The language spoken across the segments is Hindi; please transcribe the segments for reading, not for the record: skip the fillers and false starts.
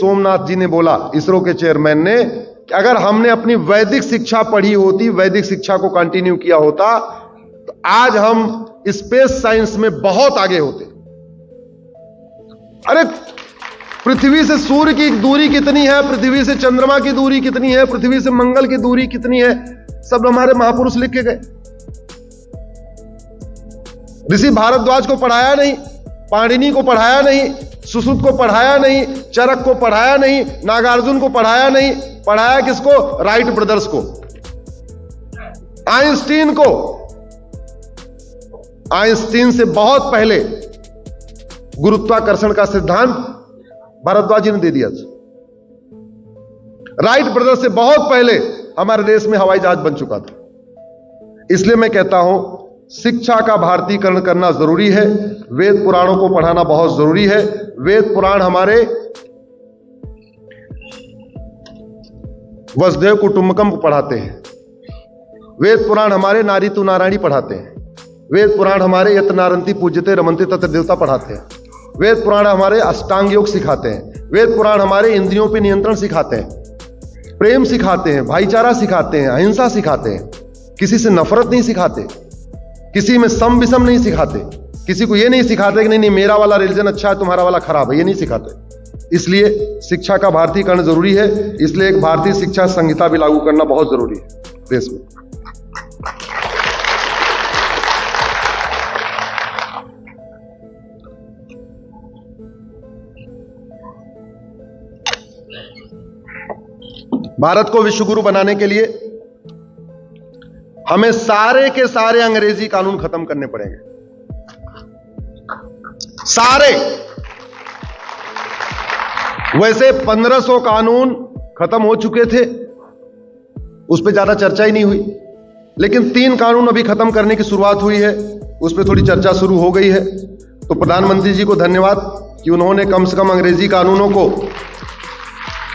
सोमनाथ जी ने बोला, इसरो के चेयरमैन ने, कि अगर हमने अपनी वैदिक शिक्षा पढ़ी होती, वैदिक शिक्षा को कंटिन्यू किया होता, तो आज हम स्पेस साइंस में बहुत आगे होते। अरे पृथ्वी से सूर्य की दूरी कितनी है, पृथ्वी से चंद्रमा की दूरी कितनी है, पृथ्वी से मंगल की दूरी कितनी है, सब हमारे महापुरुष लिख के गए। ऋषि भारद्वाज को पढ़ाया नहीं, पाणिनि को पढ़ाया नहीं, सुश्रुत को पढ़ाया नहीं, चरक को पढ़ाया नहीं, नागार्जुन को पढ़ाया नहीं, पढ़ाया किसको? राइट ब्रदर्स को, आइंस्टीन को। आइंस्टीन से बहुत पहले गुरुत्वाकर्षण का सिद्धांत भारद्वाज जी ने दे दिया। राइट ब्रदर्स से बहुत पहले हमारे देश में हवाई जहाज बन चुका था। इसलिए मैं कहता हूं, शिक्षा का भारतीकरण करना जरूरी है। वेद पुराणों को पढ़ाना बहुत जरूरी है। वेद पुराण हमारे वसुदेव कुटुंबकम को पढ़ाते हैं। वेद पुराण हमारे नारी तु नारायणी पढ़ाते हैं। वेद पुराण हमारे यत नारंती पूज्यते रमंती तत्र देवता पढ़ाते हैं। वेद पुराण हमारे अष्टांग योग सिखाते हैं। वेद पुराण हमारे इंद्रियों पर नियंत्रण सिखाते हैं, प्रेम सिखाते हैं, भाईचारा सिखाते हैं, अहिंसा सिखाते हैं, किसी से नफरत नहीं सिखाते, किसी में सम विषम नहीं सिखाते, किसी को यह नहीं सिखाते कि नहीं मेरा वाला रिलीजन अच्छा है तुम्हारा वाला खराब है, ये नहीं सिखाते। इसलिए शिक्षा का भारतीकरण जरूरी है। इसलिए एक भारतीय शिक्षा संहिता भी लागू करना बहुत जरूरी है देश में। भारत को विश्वगुरु बनाने के लिए हमें सारे के सारे अंग्रेजी कानून खत्म करने पड़ेंगे, सारे। वैसे 1500 कानून खत्म हो चुके थे, उस पर ज्यादा चर्चा ही नहीं हुई, लेकिन 3 कानून अभी खत्म करने की शुरुआत हुई है, उस पर थोड़ी चर्चा शुरू हो गई है। तो प्रधानमंत्री जी को धन्यवाद कि उन्होंने कम से कम अंग्रेजी कानूनों को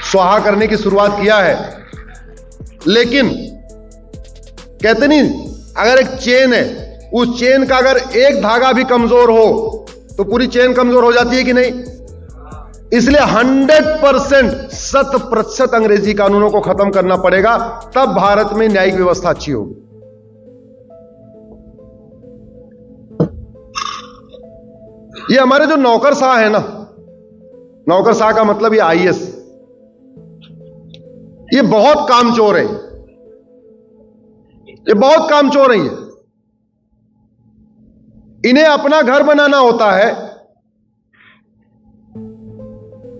स्वाहा करने की शुरुआत किया है। लेकिन कहते नहीं, अगर एक चेन है, उस चेन का अगर एक धागा भी कमजोर हो तो पूरी चेन कमजोर हो जाती है कि नहीं? इसलिए 100% 100% अंग्रेजी कानूनों को खत्म करना पड़ेगा, तब भारत में न्यायिक व्यवस्था अच्छी होगी। ये हमारे जो नौकरशाह है ना, नौकरशाह का मतलब ये IAS, ये बहुत कामचोर है, ये बहुत कामचोर है। इन्हें अपना घर बनाना होता है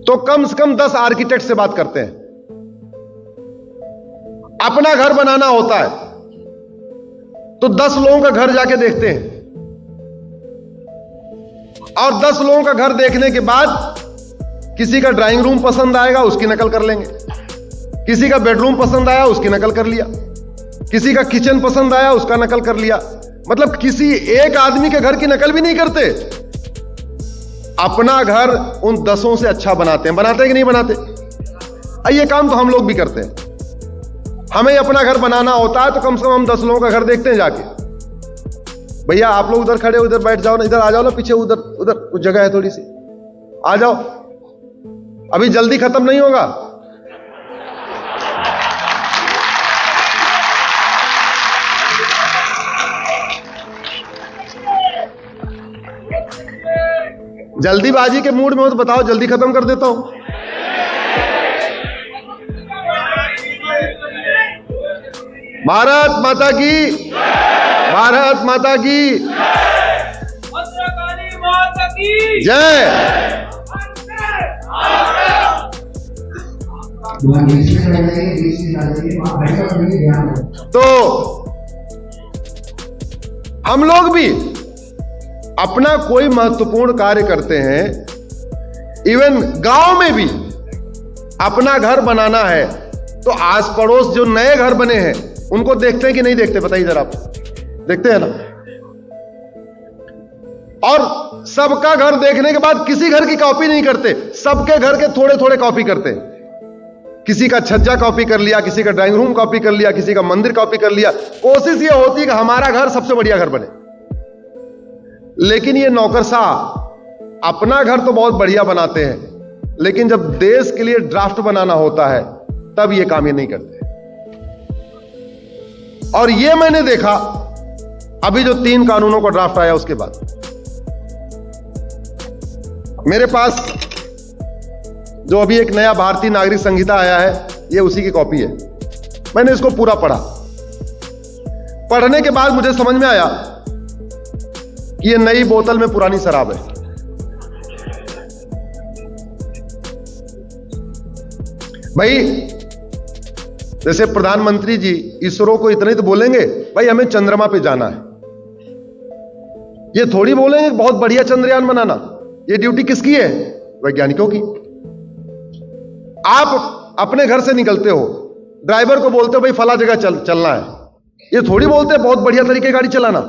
तो कम से कम 10 आर्किटेक्ट से बात करते हैं। अपना घर बनाना होता है तो 10 लोगों का घर जाके देखते हैं, और 10 लोगों का घर देखने के बाद किसी का ड्राइंग रूम पसंद आएगा, उसकी नकल कर लेंगे, किसी का बेडरूम पसंद आया, उसकी नकल कर लिया, किसी का किचन पसंद आया, उसका नकल कर लिया। मतलब किसी एक आदमी के घर की नकल भी नहीं करते, अपना घर उन 10 से अच्छा बनाते हैं। बनाते हैं कि नहीं बनाते? ये काम तो हम लोग भी करते हैं। हमें अपना घर बनाना होता है तो कम से कम हम 10 लोगों का घर देखते हैं जाके। भैया आप लोग उधर खड़े हो, उधर बैठ जाओ ना, इधर आ जाओ ना, पीछे उधर कुछ जगह है थोड़ी सी, आ जाओ, अभी जल्दी खत्म नहीं होगा। जल्दीबाजी के मूड में हो तो बताओ, जल्दी खत्म कर देता हूं। भारत माता की, भारत माता की जय। तो हम लोग भी अपना कोई महत्वपूर्ण कार्य करते हैं, इवन गांव में भी अपना घर बनाना है तो आस पड़ोस जो नए घर बने हैं उनको देखते हैं कि नहीं देखते? बताइए जरा, आप देखते हैं ना? और सबका घर देखने के बाद किसी घर की कॉपी नहीं करते, सबके घर के थोड़े थोड़े कॉपी करते हैं। किसी का छज्जा कॉपी कर लिया, किसी का ड्राइंग रूम कॉपी कर लिया, किसी का मंदिर कॉपी कर लिया। कोशिश ये होती है कि हमारा घर सबसे बढ़िया घर बने। लेकिन ये नौकरशाह अपना घर तो बहुत बढ़िया बनाते हैं, लेकिन जब देश के लिए ड्राफ्ट बनाना होता है तब ये काम ये नहीं करते। और ये मैंने देखा अभी जो 3 कानूनों का ड्राफ्ट आया उसके बाद। मेरे पास जो अभी एक नया भारतीय नागरिक संहिता आया है, ये उसी की कॉपी है। मैंने इसको पूरा पढ़ा। पढ़ने के बाद मुझे समझ में आया कि ये नई बोतल में पुरानी शराब है। भाई जैसे प्रधानमंत्री जी इसरो को इतने तो बोलेंगे भाई हमें चंद्रमा पे जाना है, ये थोड़ी बोलेंगे बहुत बढ़िया चंद्रयान बनाना। ये ड्यूटी किसकी है? वैज्ञानिकों की। आप अपने घर से निकलते हो, ड्राइवर को बोलते हो भाई फला जगह चलना है, ये थोड़ी बोलते बहुत बढ़िया तरीके गाड़ी चलाना।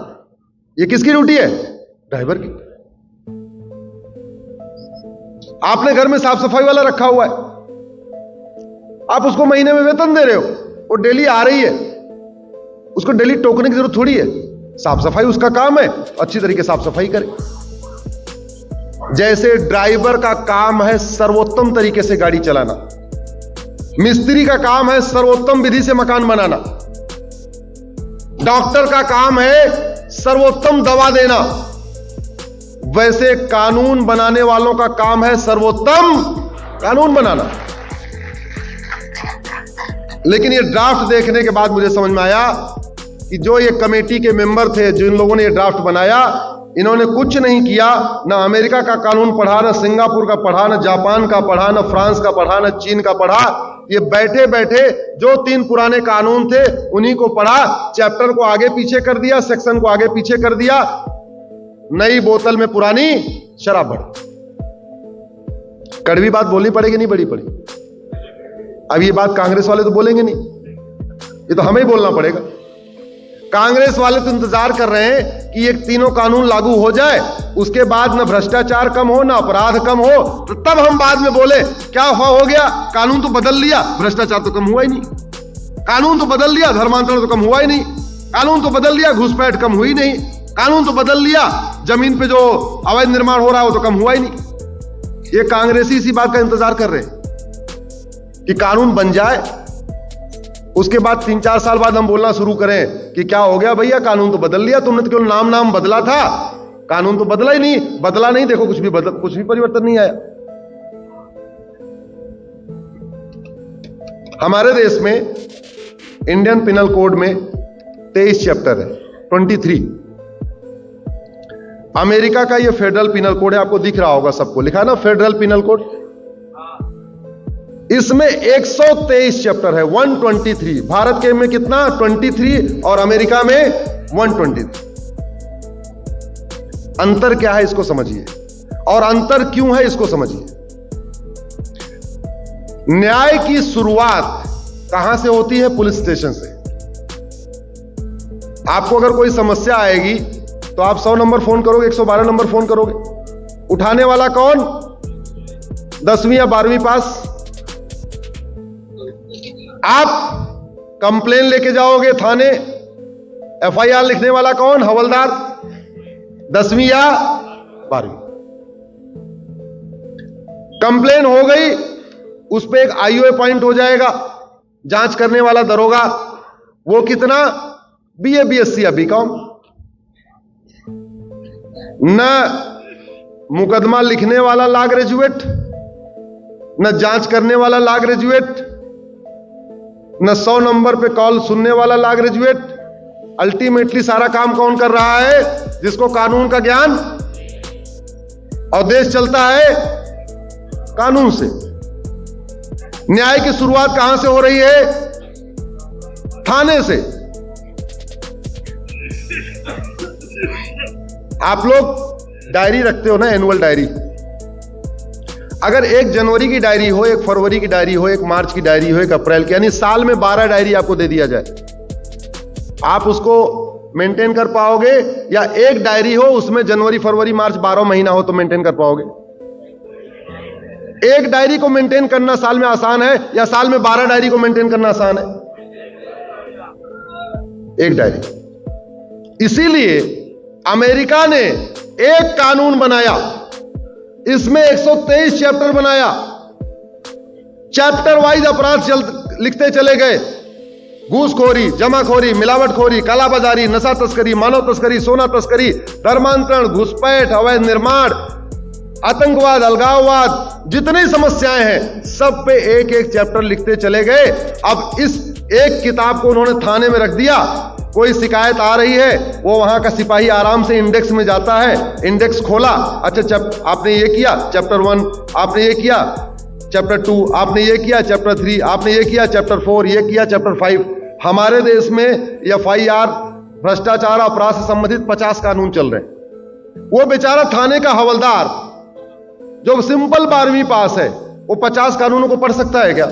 ये किसकी ड्यूटी है? ड्राइवर की। आपने घर में साफ सफाई वाला रखा हुआ है, आप उसको महीने में वेतन दे रहे हो, वो डेली आ रही है, उसको डेली टोकने की जरूरत थोड़ी है। साफ सफाई उसका काम है, अच्छी तरीके साफ सफाई करे। जैसे ड्राइवर का काम है सर्वोत्तम तरीके से गाड़ी चलाना, मिस्त्री का काम है सर्वोत्तम विधि से मकान बनाना, डॉक्टर का काम है सर्वोत्तम दवा देना, वैसे कानून बनाने वालों का काम है सर्वोत्तम कानून बनाना। लेकिन ये ड्राफ्ट देखने के बाद मुझे समझ में आया कि जो ये कमेटी के मेंबर थे, जिन लोगों ने ये ड्राफ्ट बनाया, इन्होंने कुछ नहीं किया। ना अमेरिका का कानून पढ़ा, ना सिंगापुर का पढ़ा, ना जापान का पढ़ा, ना फ्रांस का पढ़ा, ना चीन का पढ़ा। ये बैठे बैठे जो 3 पुराने कानून थे उन्हीं को पढ़ा, चैप्टर को आगे पीछे कर दिया, सेक्शन को आगे पीछे कर दिया। नई बोतल में पुरानी शराब भर। कड़वी बात बोलनी पड़ेगी, नहीं बड़ी पड़ी। अब ये बात कांग्रेस वाले तो बोलेंगे नहीं, ये तो हमें ही बोलना पड़ेगा। कांग्रेस वाले तो इंतजार कर रहे हैं कि ये तीनों कानून लागू हो जाए, उसके बाद ना भ्रष्टाचार कम हो, ना अपराध कम हो, तो तब हम बाद में बोले क्या हो गया, कानून तो बदल लिया, भ्रष्टाचार तो कम हुआ ही नहीं। कानून तो बदल लिया, धर्मांतरण तो कम हुआ ही नहीं। कानून तो बदल लिया, घुसपैठ कम हुई नहीं। कानून तो बदल लिया, जमीन पे जो अवैध निर्माण हो रहा है वो तो कम हुआ ही नहीं। ये कांग्रेसी इसी बात का इंतजार कर रहे हैं कि कानून बन जाए, उसके बाद 3-4 साल बाद हम बोलना शुरू करें कि क्या हो गया भैया, कानून तो बदल लिया तुमने, तो केवल नाम बदला था, कानून तो बदला ही नहीं। बदला नहीं, देखो कुछ भी परिवर्तन नहीं आया। हमारे देश में इंडियन पिनल कोड में 23 चैप्टर है, 23। अमेरिका का ये फेडरल पिनल कोड है, आपको दिख रहा होगा, सबको लिखा है ना फेडरल पिनल कोड। इसमें 123 चैप्टर है, 123। भारत के में कितना? 23 और अमेरिका में 123। अंतर क्या है इसको समझिए, और अंतर क्यों है इसको समझिए। न्याय की शुरुआत कहां से होती है? पुलिस स्टेशन से। आपको अगर कोई समस्या आएगी तो आप 100 नंबर फोन करोगे, 112 नंबर फोन करोगे। उठाने वाला कौन? 10वीं या 12वीं पास। आप कंप्लेन लेके जाओगे थाने, FIR लिखने वाला कौन? हवलदार, 10वीं या 12वीं। कंप्लेन हो गई, उस पे एक IO अपॉइंट हो जाएगा, जांच करने वाला दरोगा। वो कितना? BA BSc या BCom। न मुकदमा लिखने वाला लॉ ग्रेजुएट, न जांच करने वाला लॉ ग्रेजुएट, न 100 नंबर पे कॉल सुनने वाला लॉ ग्रेजुएट। अल्टीमेटली सारा काम कौन कर रहा है? जिसको कानून का ज्ञान। और देश चलता है कानून से। न्याय की शुरुआत कहां से हो रही है? थाने से। आप लोग डायरी रखते हो ना, एनुअल डायरी। अगर 1 जनवरी की डायरी हो, 1 फरवरी की डायरी हो, 1 मार्च की डायरी हो, 1 अप्रैल की, यानी साल में 12 डायरी आपको दे दिया जाए, आप उसको मेंटेन कर पाओगे? या 1 डायरी हो, उसमें जनवरी फरवरी मार्च 12 महीना हो तो मेंटेन कर पाओगे? 1 डायरी को मेंटेन करना साल में आसान है, या साल में 12 डायरी को मेंटेन करना आसान है? 1 डायरी। इसीलिए अमेरिका ने एक कानून बनाया, इसमें 123 चैप्टर बनाया, चैप्टर वाइज अपराध लिखते चले गए। घूसखोरी, जमाखोरी, मिलावटखोरी, कालाबाजारी, नशा तस्करी, मानव तस्करी, सोना तस्करी, धर्मांतरण, घुसपैठ, अवैध निर्माण, आतंकवाद, अलगाववाद, जितनी समस्याएं हैं सब पे एक एक चैप्टर लिखते चले गए। अब इस एक किताब को उन्होंने थाने में रख दिया। कोई शिकायत आ रही है, वो वहां का सिपाही आराम से इंडेक्स में जाता है, इंडेक्स खोला, अच्छा आपने ये किया चैप्टर 1, आपने ये किया चैप्टर 2, आपने ये किया चैप्टर 3, आपने ये किया चैप्टर 4, ये किया चैप्टर 5। हमारे देश में FIR भ्रष्टाचार अपराध से संबंधित 50 कानून चल रहे हैं। वो बेचारा थाने का हवलदार जो सिंपल 12वीं पास है, वो 50 कानूनों को पढ़ सकता है क्या?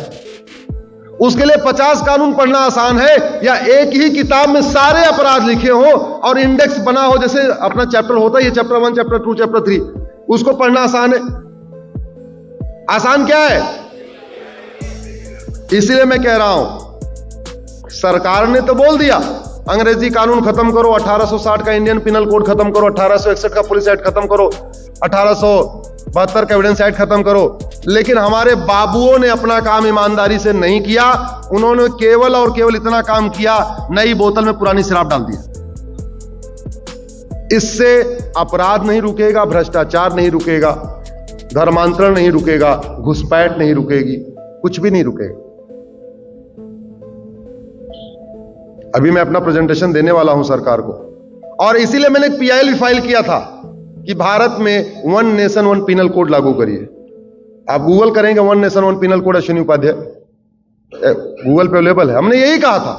उसके लिए 50 कानून पढ़ना आसान है, या एक ही किताब में सारे अपराध लिखे हो और इंडेक्स बना हो, जैसे अपना चैप्टर होता है, ये चैप्टर 1, चैप्टर 2, चैप्टर 3, उसको पढ़ना आसान है? आसान क्या है? इसलिए मैं कह रहा हूं, सरकार ने तो बोल दिया अंग्रेजी कानून खत्म करो, 1860 का इंडियन पिनल कोड खत्म करो, 1861 का पुलिस एक्ट खत्म करो, 1872 का एविडेंस एक्ट खत्म करो, लेकिन हमारे बाबुओं ने अपना काम ईमानदारी से नहीं किया। उन्होंने केवल और केवल इतना काम किया, नई बोतल में पुरानी शराब डाल दिया। इससे अपराध नहीं रुकेगा, भ्रष्टाचार नहीं रुकेगा, धर्मांतरण नहीं रुकेगा, घुसपैठ नहीं रुकेगी, कुछ भी नहीं रुकेगा। अभी मैं अपना प्रेजेंटेशन देने वाला हूं सरकार को, और इसीलिए मैंने एक PIL भी फाइल किया था कि भारत में 1 नेशन 1 पिनल कोड लागू करिए। आप गूगल करेंगे 1 nation 1 penal code, Ashwini Upadhyay Google पे अवेलेबल है। हमने यही कहा था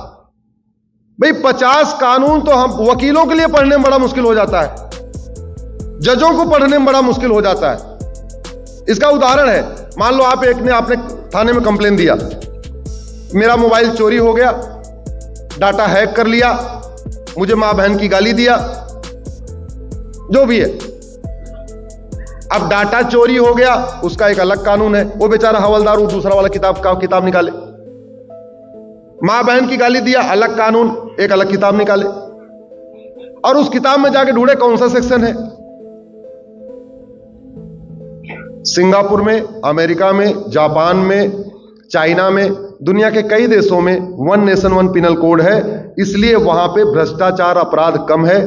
भाई 50 कानून तो हम वकीलों के लिए पढ़ने में बड़ा मुश्किल हो जाता है, जजों को पढ़ने में बड़ा मुश्किल हो जाता है। इसका उदाहरण है, मान लो आपने थाने में कंप्लेन दिया, मेरा मोबाइल चोरी हो गया, डाटा हैक कर लिया, मुझे मां बहन की गाली दिया, जो भी है। अब डाटा चोरी हो गया, उसका एक अलग कानून है, वो बेचारा हवलदार वो दूसरा वाला किताब निकाले। मां बहन की गाली दिया, अलग कानून, एक अलग किताब निकाले, और उस किताब में जाके ढूंढे कौन सा सेक्शन है। सिंगापुर में, अमेरिका में, जापान में, चाइना में, दुनिया के कई देशों में 1 नेशन 1 पिनल कोड है, इसलिए वहां पे भ्रष्टाचार अपराध कम है।